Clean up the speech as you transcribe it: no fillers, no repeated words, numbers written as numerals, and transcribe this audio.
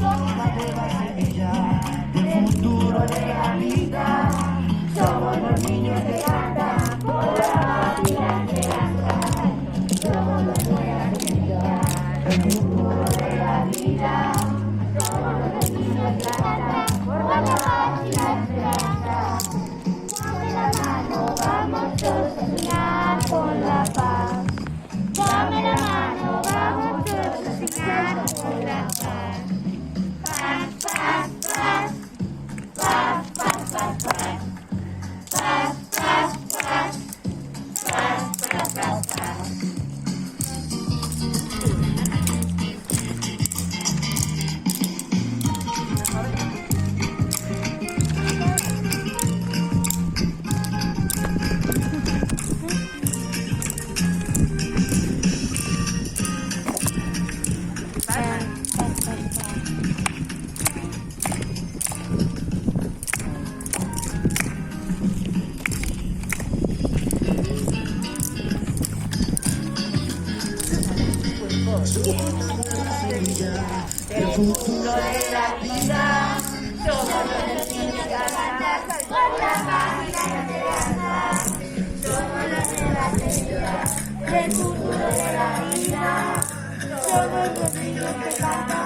somos la nueva semilla del futuro de la vida. Somos los niños que cantan por la paz y la esperanza. Somos los nuevas semillas del futuro de la vida. Somos los niños que cantan por la paz y la esperanza. Dame la mano, vamos todos a soñar con la paz. Dame la mano, vamos todos a soñar con la paz. Paz, paz, paz. Paz, paz, paz, paz. Paz, paz, paz. Paz, paz, paz, paz. El futuro de la vida, somos los niños que cantan con la paz y la esperanza. Somos las nuevas semillas del futuro de la vida, somos los niños que cantan.